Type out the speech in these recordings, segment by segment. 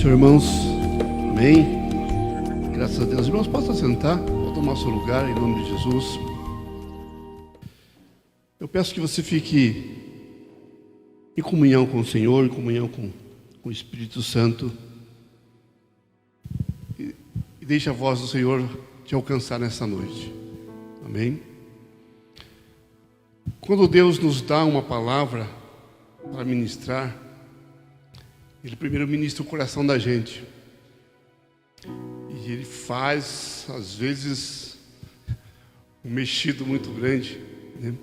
Senhor, irmãos. Amém. Graças a Deus. Irmãos, possam sentar, vou tomar seu lugar em nome de Jesus. Eu peço que você fique em comunhão com o Senhor, em comunhão com o Espírito Santo, e deixe a voz do Senhor te alcançar nessa noite. Amém. Quando Deus nos dá uma palavra para ministrar, Ele primeiro ministra o coração da gente. E Ele faz, às vezes, um mexido muito grande, né?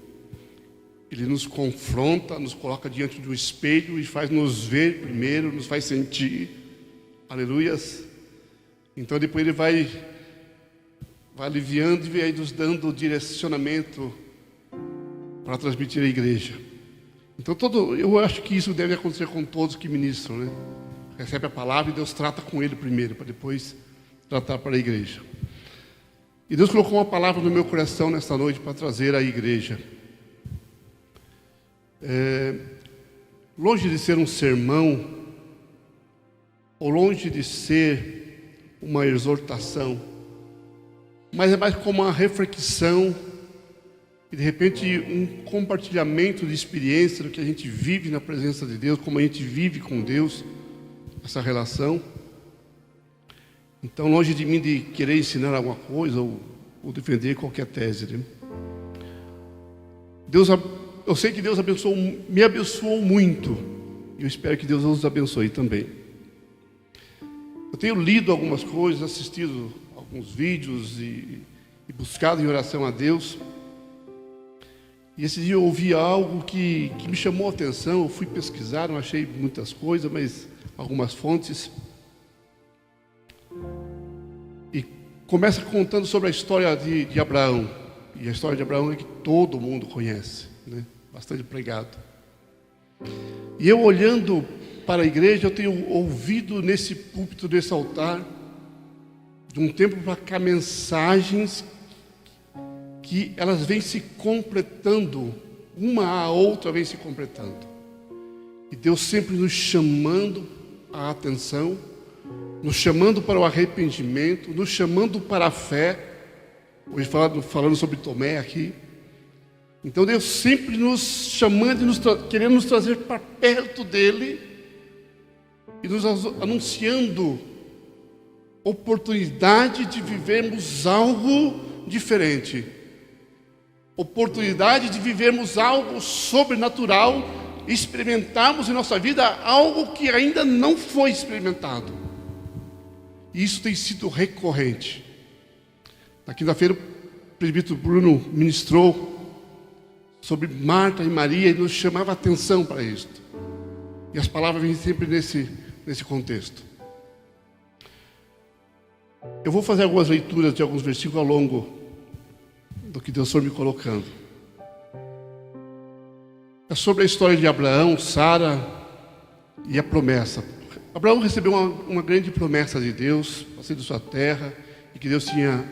Ele nos confronta, nos coloca diante de um espelho e faz nos ver primeiro, nos faz sentir. Aleluias. Então depois Ele vai aliviando e vai nos dando direcionamento para transmitir à igreja. Então eu acho que isso deve acontecer com todos que ministram, né? Recebe a palavra e Deus trata com ele primeiro, para depois tratar para a igreja. E Deus colocou uma palavra no meu coração nesta noite para trazer à igreja. Longe de ser um sermão, ou longe de ser uma exortação, mas é mais como uma reflexão e de repente um compartilhamento de experiência do que a gente vive na presença de Deus, como a gente vive com Deus, essa relação. Então, longe de mim de querer ensinar alguma coisa ou defender qualquer tese, né? Eu sei que Deus me abençoou muito, e eu espero que Deus nos abençoe também. Eu tenho lido algumas coisas, assistido alguns vídeos e buscado em oração a Deus. E esse dia eu ouvi algo que me chamou a atenção. Eu fui pesquisar, não achei muitas coisas, mas algumas fontes. E começa contando sobre a história de Abraão. E a história de Abraão é que todo mundo conhece, né? Bastante pregado. E eu olhando para a igreja, eu tenho ouvido nesse púlpito, nesse altar, de um tempo para cá, mensagens que elas vêm se completando, uma a outra vem se completando. E Deus sempre nos chamando a atenção, nos chamando para o arrependimento, nos chamando para a fé. Hoje falando sobre Tomé aqui. Então Deus sempre nos chamando e querendo nos trazer para perto dEle e nos anunciando oportunidade de vivermos algo diferente. Oportunidade de vivermos algo sobrenatural, experimentarmos em nossa vida algo que ainda não foi experimentado. E isso tem sido recorrente. Na quinta-feira, o presbítero Bruno ministrou sobre Marta e Maria e nos chamava a atenção para isto. E as palavras vêm sempre nesse contexto. Eu vou fazer algumas leituras de alguns versículos ao longo do que Deus foi me colocando. É sobre a história de Abraão, Sara e a promessa. Abraão recebeu uma grande promessa de Deus, para sair de sua terra, e que Deus tinha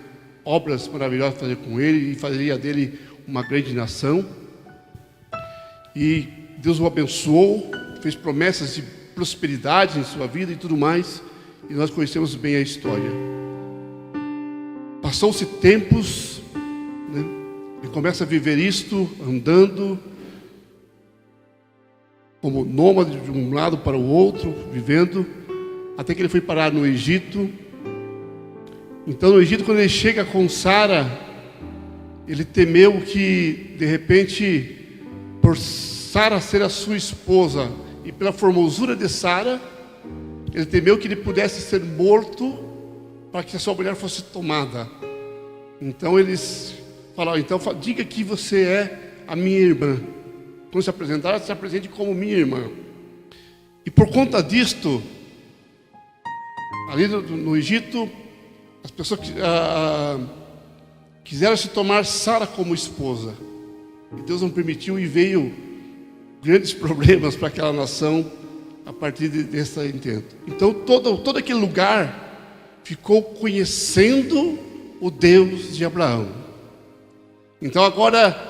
obras maravilhosas para fazer com ele, e faria dele uma grande nação. E Deus o abençoou, fez promessas de prosperidade em sua vida e tudo mais, e nós conhecemos bem a história. Passou-se tempos, né? Ele começa a viver isto, andando como nômade de um lado para o outro, vivendo, até que ele foi parar no Egito. Então no Egito, quando ele chega com Sara, ele temeu que de repente, por Sara ser a sua esposa e pela formosura de Sara, ele temeu que ele pudesse ser morto para que a sua mulher fosse tomada. Então eles falaram: então diga que você é a minha irmã. Quando se apresentar, se apresente como minha irmã. E por conta disto, ali no Egito, as pessoas quiseram se tomar Sara como esposa. E Deus não permitiu, e veio grandes problemas para aquela nação a partir desse intento. Então todo aquele lugar ficou conhecendo o Deus de Abraão. Então agora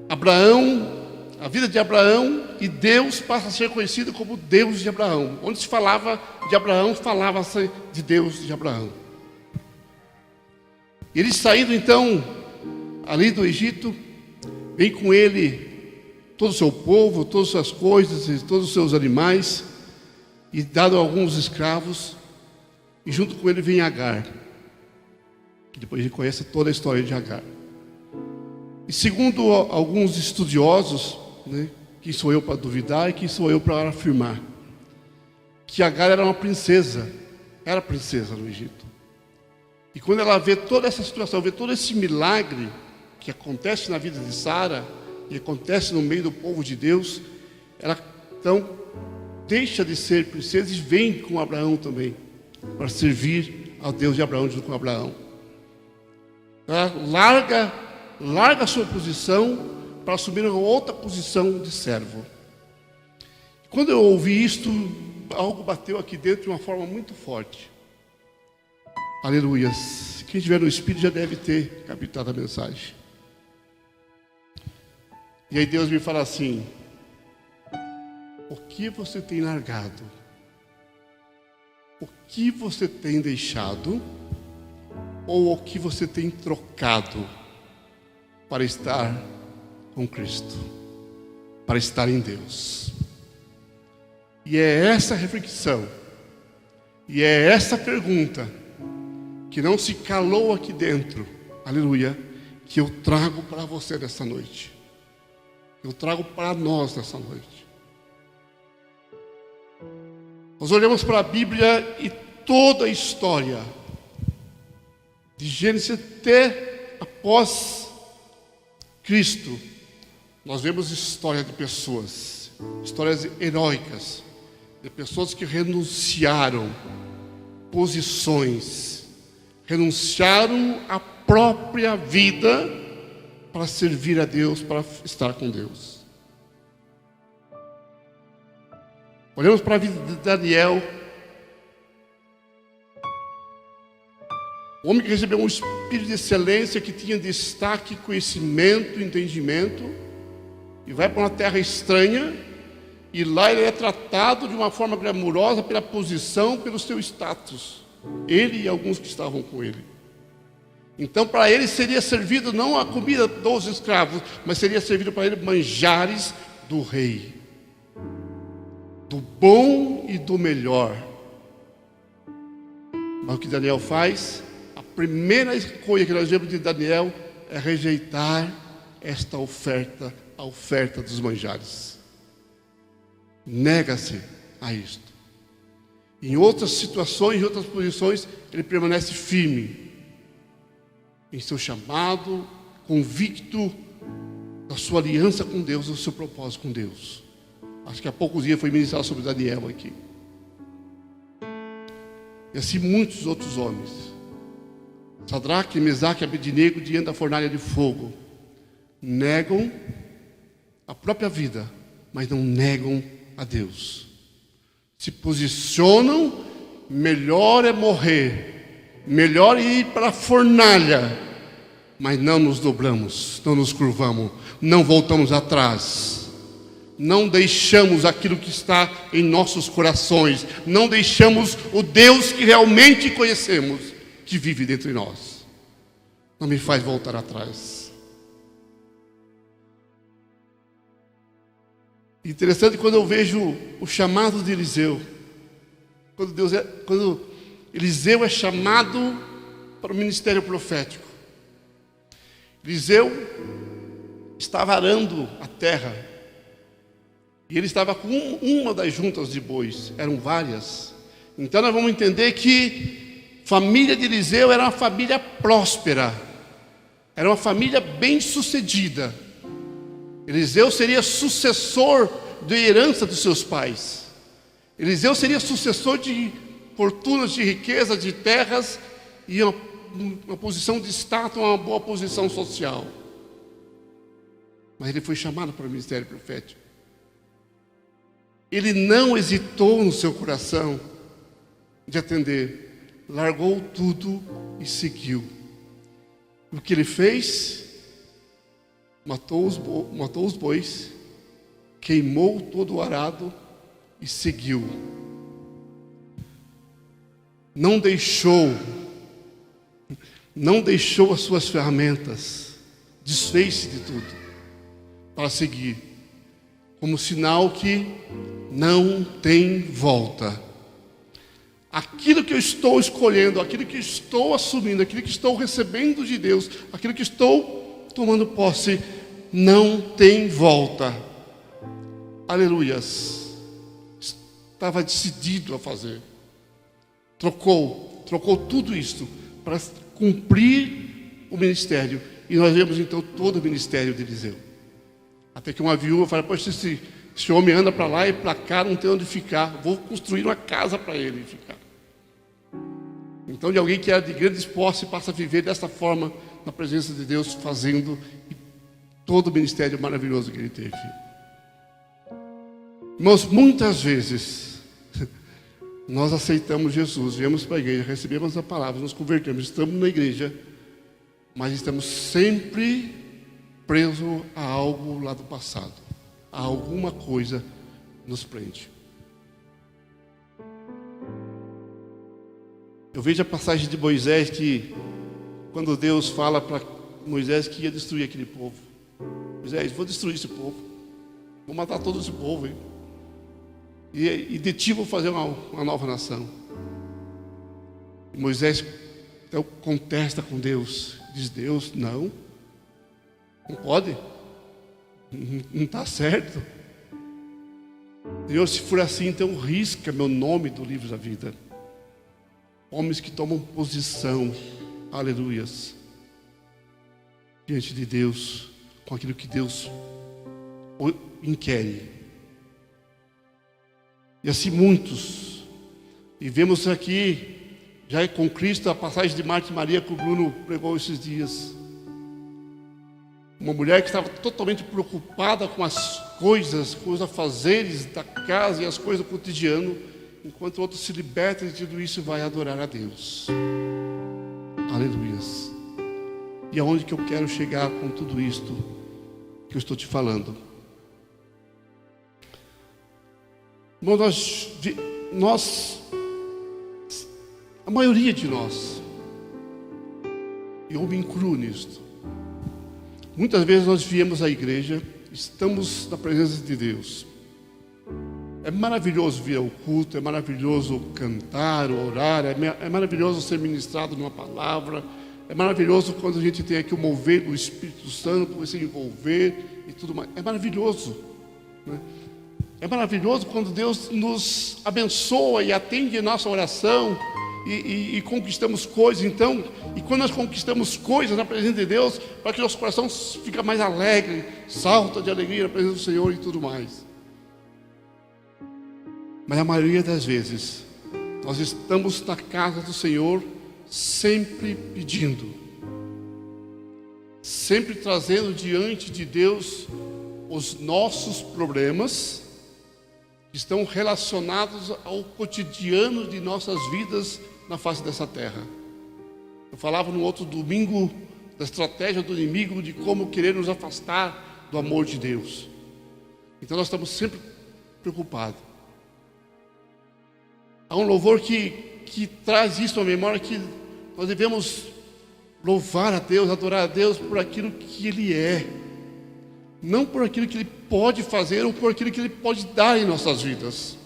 Abraão a vida de Abraão, e Deus passa a ser conhecido como Deus de Abraão. Onde se falava de Abraão, falava-se de Deus de Abraão. Ele saindo então ali do Egito, vem com ele todo o seu povo, todas as suas coisas e todos os seus animais, e dado alguns escravos, e junto com ele vem Agar. Depois a gente conhece toda a história de Agar. E segundo alguns estudiosos, quem sou eu para duvidar e quem sou eu para afirmar, que Agar era uma princesa, era princesa no Egito. E quando ela vê toda essa situação, vê todo esse milagre que acontece na vida de Sara e acontece no meio do povo de Deus, ela então deixa de ser princesa e vem com Abraão também, para servir ao Deus de Abraão junto com Abraão. Ela larga a sua posição para assumir uma outra posição de servo. Quando eu ouvi isto, algo bateu aqui dentro de uma forma muito forte. Aleluias. Quem tiver no Espírito já deve ter captado a mensagem. E aí Deus me fala assim: o que você tem largado? O que você tem deixado? Ou o que você tem trocado para estar com Cristo, para estar em Deus? E é essa reflexão, e é essa pergunta que não se calou aqui dentro, aleluia, que eu trago para você nessa noite. Eu trago para nós nessa noite. Nós olhamos para a Bíblia e toda a história, de Gênesis até após Cristo, nós vemos história de pessoas, histórias heróicas, de pessoas que renunciaram posições, renunciaram à própria vida para servir a Deus, para estar com Deus. Olhamos para a vida de Daniel, o homem que recebeu um espírito de excelência, que tinha destaque, conhecimento, entendimento, e vai para uma terra estranha, e lá ele é tratado de uma forma glamurosa pela posição, pelo seu status, ele e alguns que estavam com ele. Então para ele seria servido não a comida dos escravos, mas seria servido para ele manjares do rei, do bom e do melhor. Mas o que Daniel faz? A primeira coisa que nós vemos de Daniel é rejeitar esta oferta, a oferta dos manjares. Nega-se a isto. Em outras situações, em outras posições, ele permanece firme em seu chamado, convicto da sua aliança com Deus, do seu propósito com Deus. Acho que há poucos dias foi ministrado sobre Daniel aqui. E assim muitos outros homens. Sadraque, Mesaque e Abednego, diante da fornalha de fogo, negam a própria vida, mas não negam a Deus. Se posicionam, melhor é morrer, melhor é ir para a fornalha, mas não nos dobramos, não nos curvamos, não voltamos atrás, não deixamos aquilo que está em nossos corações, não deixamos o Deus que realmente conhecemos, que vive dentro de nós. Não me faz voltar atrás. Interessante quando eu vejo o chamado de Eliseu, quando Eliseu é chamado para o ministério profético. Eliseu estava arando a terra, e ele estava com uma das juntas de bois, eram várias. Então nós vamos entender que a família de Eliseu era uma família próspera, era uma família bem sucedida. Eliseu seria sucessor da herança dos seus pais. Eliseu seria sucessor de fortunas, de riqueza, de terras, e uma posição de status, uma boa posição social. Mas ele foi chamado para o ministério profético. Ele não hesitou no seu coração de atender, largou tudo e seguiu. O que ele fez? Matou os bois queimou todo o arado e seguiu. Não deixou as suas ferramentas, desfez-se de tudo para seguir, como sinal que não tem volta. Aquilo que eu estou escolhendo, aquilo que estou assumindo, aquilo que estou recebendo de Deus, aquilo que estou tomando posse, não tem volta. Aleluias. Estava decidido a fazer. Trocou tudo isso para cumprir o ministério. E nós vemos então todo o ministério de Eliseu. Até que uma viúva fala: poxa, esse homem anda para lá e para cá, não tem onde ficar. Vou construir uma casa para ele ficar. Então, de alguém que era de grandes posses, passa a viver dessa forma, na presença de Deus, fazendo todo o ministério maravilhoso que ele teve. Irmãos, muitas vezes nós aceitamos Jesus, viemos para a igreja, recebemos a palavra, nos convertemos, estamos na igreja, mas estamos sempre presos a algo lá do passado, a alguma coisa nos prende. Eu vejo a passagem de Moisés, que quando Deus fala para Moisés que ia destruir aquele povo: Moisés, vou destruir esse povo, vou matar todo esse povo, hein? E de ti vou fazer uma nova nação. E Moisés então contesta com Deus, diz: Deus, não pode, não está certo. Deus, se for assim, então risca meu nome do livro da vida. Homens que tomam posição, aleluias, diante de Deus, com aquilo que Deus inquere. E assim muitos. E vemos aqui, já com Cristo, a passagem de Marta e Maria que o Bruno pregou esses dias. Uma mulher que estava totalmente preocupada com as coisas, com os afazeres da casa e as coisas do cotidiano, enquanto o outro se liberta de tudo isso e vai adorar a Deus. Aleluias. E aonde que eu quero chegar com tudo isto que eu estou te falando? Bom, nós, a maioria de nós, e eu me incluo nisto, muitas vezes nós viemos à igreja, estamos na presença de Deus. É maravilhoso vir ao culto, é maravilhoso cantar, orar, é maravilhoso ser ministrado numa palavra, é maravilhoso quando a gente tem aqui o mover do Espírito Santo, se envolver e tudo mais. É maravilhoso, né? É maravilhoso quando Deus nos abençoa e atende a nossa oração e conquistamos coisas. Então, e quando nós conquistamos coisas na presença de Deus, para que nosso coração fica mais alegre, salta de alegria na presença do Senhor e tudo mais. Mas a maioria das vezes, nós estamos na casa do Senhor sempre pedindo, sempre trazendo diante de Deus os nossos problemas, que estão relacionados ao cotidiano de nossas vidas na face dessa terra. Eu falava no outro domingo da estratégia do inimigo, de como querer nos afastar do amor de Deus. Então nós estamos sempre preocupados. Há um louvor que traz isso à memória, que nós devemos louvar a Deus, adorar a Deus por aquilo que Ele é, não por aquilo que Ele pode fazer ou por aquilo que Ele pode dar em nossas vidas.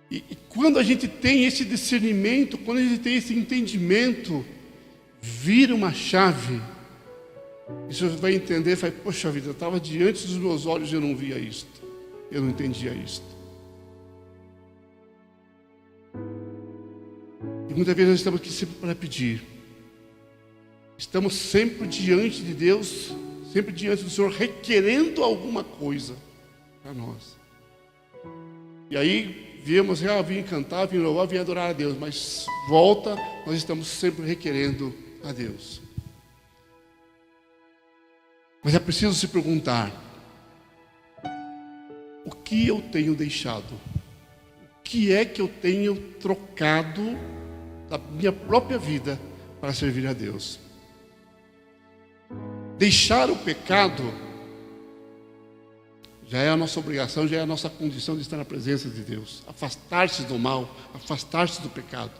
E quando a gente tem esse discernimento, quando a gente tem esse entendimento, vira uma chave. E você vai entender, vai: poxa vida, eu estava diante dos meus olhos e eu não via isto, eu não entendia isto. E muitas vezes nós estamos aqui sempre para pedir. Estamos sempre diante de Deus, sempre diante do Senhor, requerendo alguma coisa para nós. E aí viemos, vim cantar, vim louvar, vim adorar a Deus, mas volta, nós estamos sempre requerendo a Deus. Mas é preciso se perguntar: o que eu tenho deixado? O que é que eu tenho trocado da minha própria vida para servir a Deus? Deixar o pecado Já é a nossa obrigação, já é a nossa condição de estar na presença de Deus. Afastar-se do mal, afastar-se do pecado.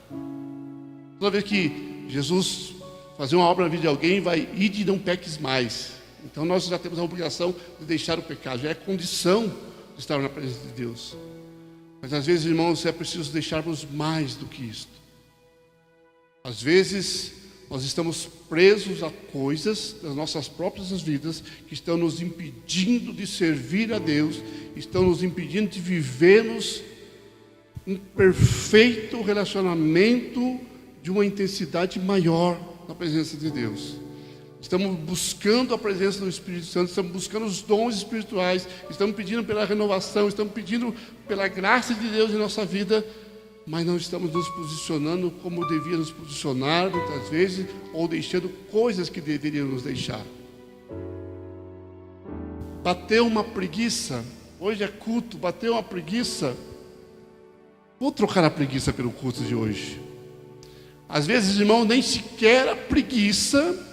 Toda vez que Jesus fazer uma obra na vida de alguém, vai ir e não peques mais. Então nós já temos a obrigação de deixar o pecado, já é condição de estar na presença de Deus. Mas às vezes, irmãos, é preciso deixarmos mais do que isto. Às vezes nós estamos presos a coisas das nossas próprias vidas que estão nos impedindo de servir a Deus, estão nos impedindo de vivermos um perfeito relacionamento de uma intensidade maior na presença de Deus. Estamos buscando a presença do Espírito Santo, estamos buscando os dons espirituais, estamos pedindo pela renovação, estamos pedindo pela graça de Deus em nossa vida, mas não estamos nos posicionando como devíamos nos posicionar muitas vezes, ou deixando coisas que deveriam nos deixar. Bateu uma preguiça, hoje é culto, bateu uma preguiça, vou trocar a preguiça pelo culto de hoje. Às vezes, irmão, nem sequer a preguiça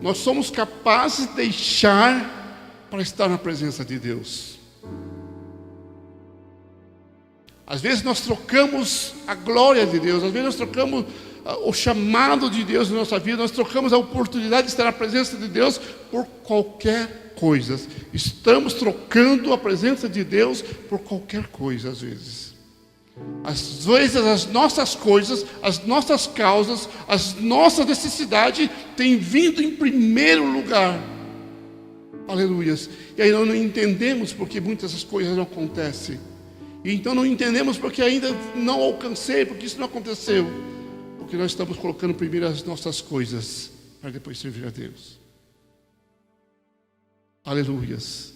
nós somos capazes de deixar para estar na presença de Deus. Às vezes nós trocamos a glória de Deus, às vezes nós trocamos o chamado de Deus na nossa vida, nós trocamos a oportunidade de estar na presença de Deus por qualquer coisa. Estamos trocando a presença de Deus por qualquer coisa, às vezes. Às vezes as nossas coisas, as nossas causas, as nossas necessidades têm vindo em primeiro lugar. Aleluias. E aí nós não entendemos porque muitas dessas coisas não acontecem. E então não entendemos porque ainda não alcancei, porque isso não aconteceu. Porque nós estamos colocando primeiro as nossas coisas para depois servir a Deus. Aleluias.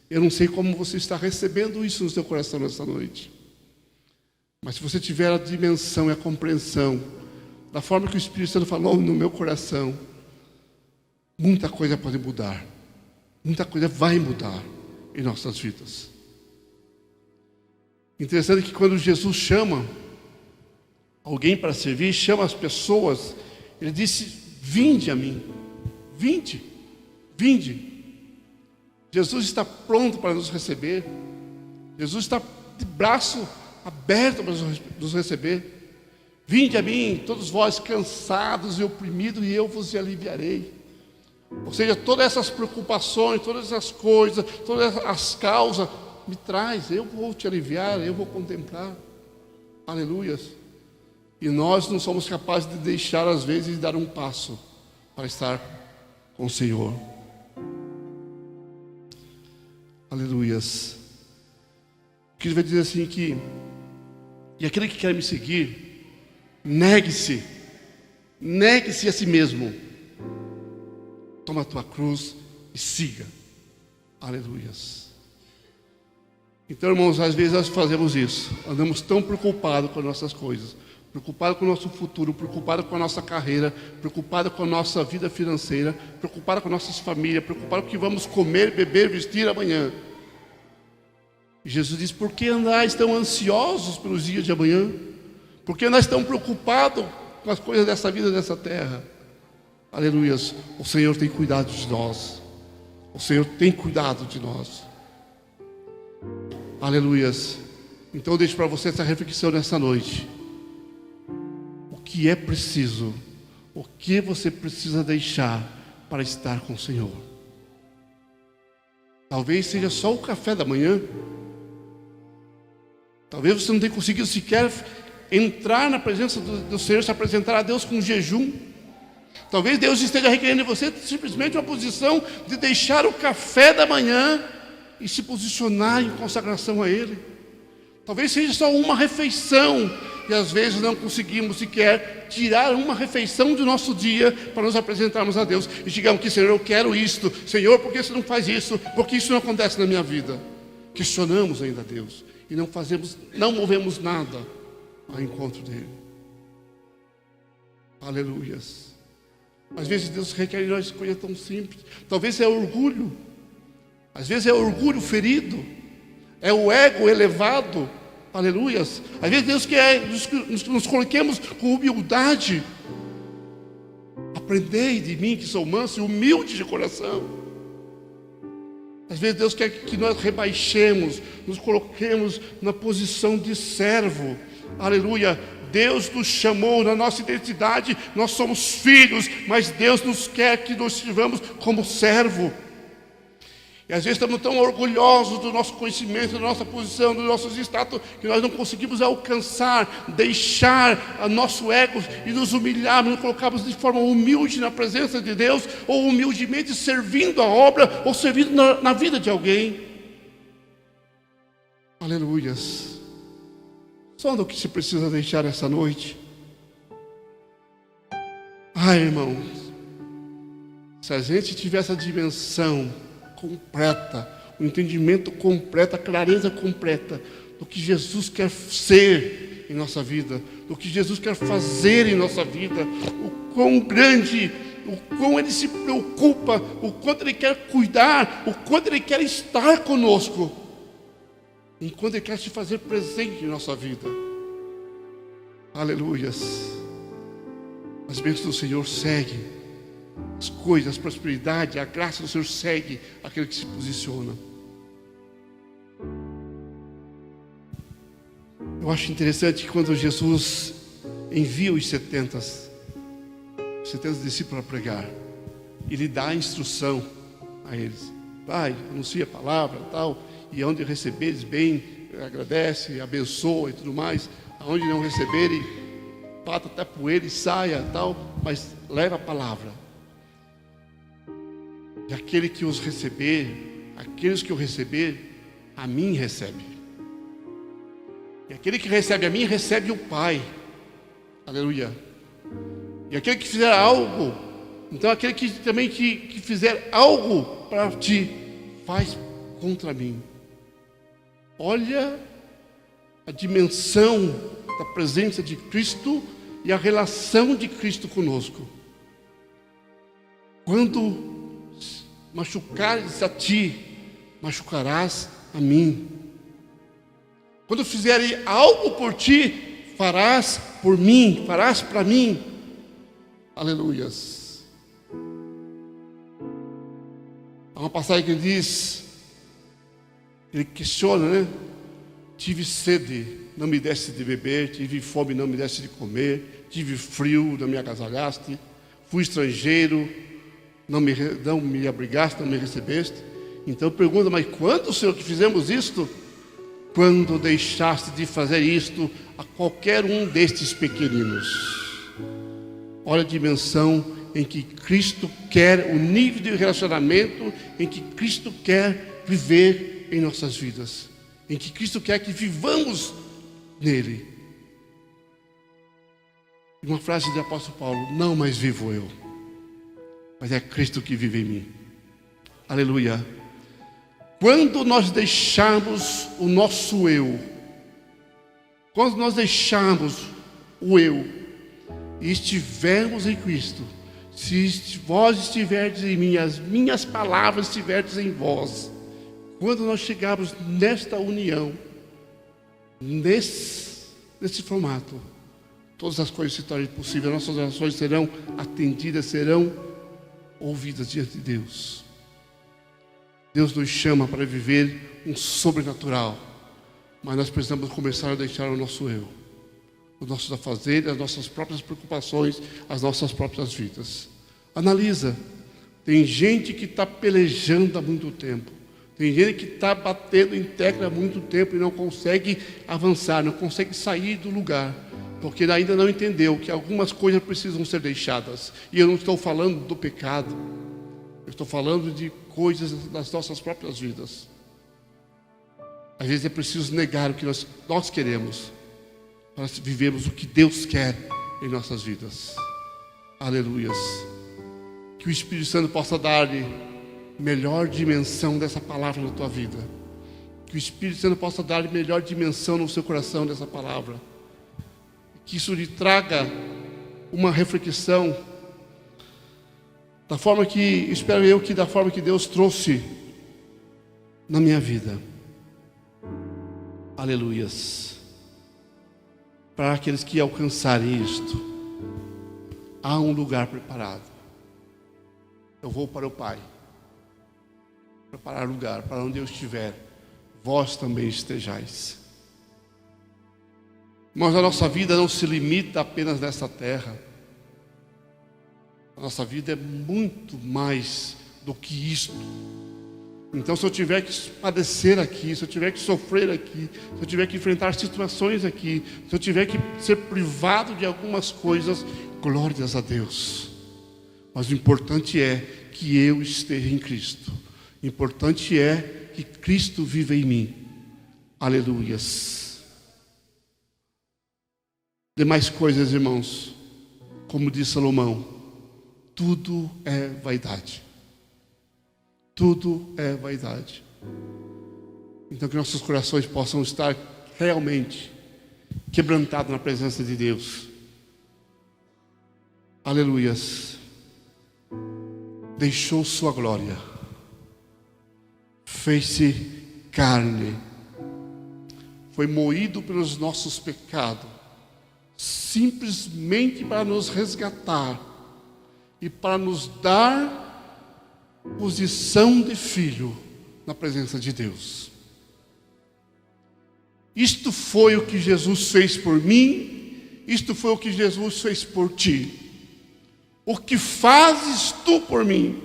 Eu não sei como você está recebendo isso no seu coração nessa noite. Mas se você tiver a dimensão e a compreensão da forma que o Espírito Santo falou no meu coração, muita coisa pode mudar. Muita coisa vai mudar em nossas vidas. Interessante que quando Jesus chama alguém para servir, chama as pessoas, ele disse: vinde a mim, vinde, vinde. Jesus está pronto para nos receber. Jesus está de braço aberto para nos receber. Vinde a mim, todos vós cansados e oprimidos, e eu vos aliviarei. Ou seja, todas essas preocupações, todas essas coisas, todas as causas, me traz, eu vou te aliviar, eu vou contemplar. Aleluias. E nós não somos capazes de deixar, às vezes, de dar um passo para estar com o Senhor. Aleluias. Que ele vai dizer assim que: e aquele que quer me seguir, negue-se a si mesmo, toma a tua cruz e siga. Aleluias. Então, irmãos, às vezes nós fazemos isso, andamos tão preocupados com as nossas coisas, preocupados com o nosso futuro, preocupados com a nossa carreira, preocupados com a nossa vida financeira, preocupados com nossas famílias, preocupados com o que vamos comer, beber, vestir amanhã. E Jesus diz: por que andais tão ansiosos pelos dias de amanhã? Por que andais tão preocupados com as coisas dessa vida, dessa terra? Aleluias. O Senhor tem cuidado de nós. O Senhor tem cuidado de nós. Aleluias. Então eu deixo para você essa reflexão nessa noite. O que é preciso? O que você precisa deixar para estar com o Senhor? Talvez seja só o café da manhã. Talvez você não tenha conseguido sequer entrar na presença do Senhor, se apresentar a Deus com jejum. Talvez Deus esteja requerendo de você simplesmente uma posição de deixar o café da manhã e se posicionar em consagração a Ele. Talvez seja só uma refeição, e às vezes não conseguimos sequer tirar uma refeição do nosso dia para nos apresentarmos a Deus e digamos que: Senhor, eu quero isto. Senhor, por que você não faz isso? Por que isso não acontece na minha vida? Questionamos ainda a Deus e não movemos nada ao encontro dele. Aleluias. Às vezes Deus requer de nós coisa tão simples. Talvez é orgulho. Às vezes é orgulho ferido. É o ego elevado. Aleluias. Às vezes Deus quer nos coloquemos com humildade. Aprendei de mim que sou manso e humilde de coração. Às vezes Deus quer que nós rebaixemos, nos coloquemos na posição de servo. Aleluia. Deus nos chamou na nossa identidade, nós somos filhos, mas Deus nos quer que nós sirvamos como servo. E às vezes estamos tão orgulhosos do nosso conhecimento, da nossa posição, dos nossos status, que nós não conseguimos alcançar, deixar o nosso ego e nos humilharmos, nos colocarmos de forma humilde na presença de Deus, ou humildemente servindo a obra, ou servindo na vida de alguém. Aleluias. Só do que se precisa deixar essa noite. Ai, irmãos, se a gente tiver essa dimensão completa, o entendimento completo, a clareza completa do que Jesus quer ser em nossa vida, do que Jesus quer fazer em nossa vida, o quão grande, o quão Ele se preocupa, o quanto Ele quer cuidar, o quanto Ele quer estar conosco, enquanto Ele quer se fazer presente em nossa vida. Aleluias. As bênçãos do Senhor seguem as coisas, a prosperidade, a graça do Senhor segue aquele que se posiciona. Eu acho interessante que quando Jesus envia os 70 discípulos para pregar, Ele dá a instrução a eles: vai, anuncia a palavra tal, e onde receberes bem, agradece, abençoa e tudo mais. Aonde não receberem, bata até poeira e saia tal, mas leva a palavra. E aquele que os receber, aqueles que o receber, a mim recebe. E aquele que recebe a mim, recebe o Pai. Aleluia. E aquele que fizer algo, então aquele que também que fizer algo para ti, faz contra mim. Olha a dimensão da presença de Cristo e a relação de Cristo conosco. Quando machucares a ti, machucarás a mim. Quando fizerem algo por ti, farás por mim, farás para mim. Aleluias. Há uma passagem que ele diz, ele questiona, né? Tive sede, não me deste de beber. Tive fome, não me deste de comer. Tive frio, não me agasalhaste. Fui estrangeiro, não me abrigaste, não me recebeste. Então pergunta: mas quando, Senhor, que fizemos isto? Quando deixaste de fazer isto a qualquer um destes pequeninos. Olha a dimensão em que Cristo quer, o nível de relacionamento em que Cristo quer viver em nossas vidas, em que Cristo quer que vivamos nele. E uma frase do apóstolo Paulo: não mais vivo eu, mas é Cristo que vive em mim. Aleluia. Quando nós deixarmos o nosso eu, quando nós deixarmos o eu e estivermos em Cristo, se vós estiverdes em mim, as minhas palavras estiverdes em vós, quando nós chegarmos nesta união, nesse formato, todas as coisas se tornam possíveis, nossas orações serão atendidas, serão ouvidas diante de Deus. Deus nos chama para viver um sobrenatural, mas nós precisamos começar a deixar o nosso eu, os nossos afazeres, as nossas próprias preocupações, as nossas próprias vidas. Analisa. Tem gente que está pelejando há muito tempo. Tem gente que está batendo em tecla há muito tempo e não consegue avançar, não consegue sair do lugar, porque ainda não entendeu que algumas coisas precisam ser deixadas. E eu não estou falando do pecado, eu estou falando de coisas das nossas próprias vidas. Às vezes é preciso negar o que nós queremos, para vivermos o que Deus quer em nossas vidas. Aleluias. Que o Espírito Santo possa dar-lhe melhor dimensão dessa palavra na tua vida. Que o Espírito Santo possa dar-lhe melhor dimensão no seu coração dessa palavra. Que isso lhe traga uma reflexão da forma que, espero eu, que da forma que Deus trouxe na minha vida. Aleluias. Para aqueles que alcançarem isto, há um lugar preparado. Eu vou para o Pai. preparar lugar para onde eu estiver, vós também estejais. Mas a nossa vida não se limita apenas nessa terra. A nossa vida é muito mais do que isto. Então, se eu tiver que padecer aqui, se eu tiver que sofrer aqui, se eu tiver que enfrentar situações aqui, se eu tiver que ser privado de algumas coisas, glórias a Deus. Mas o importante é que eu esteja em Cristo. O importante é que Cristo viva em mim. Aleluias. Demais coisas, irmãos, como diz Salomão, tudo é vaidade. Tudo é vaidade. Então que nossos corações possam estar realmente quebrantados na presença de Deus. Aleluias. Deixou sua glória. Fez-se carne. Foi moído pelos nossos pecados. Simplesmente para nos resgatar. E para nos dar posição de filho na presença de Deus. Isto foi o que Jesus fez por mim, isto foi o que Jesus fez por ti. O que fazes tu por mim?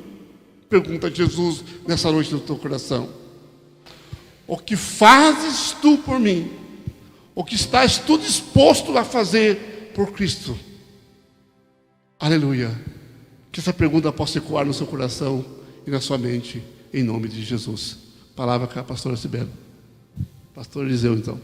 Pergunta Jesus nessa noite no teu coração. O que fazes tu por mim? O que estás tu disposto a fazer por Cristo? Aleluia. Que essa pergunta possa ecoar no seu coração e na sua mente, em nome de Jesus. Palavra com a pastora Cibele. Pastor Eliseu, então.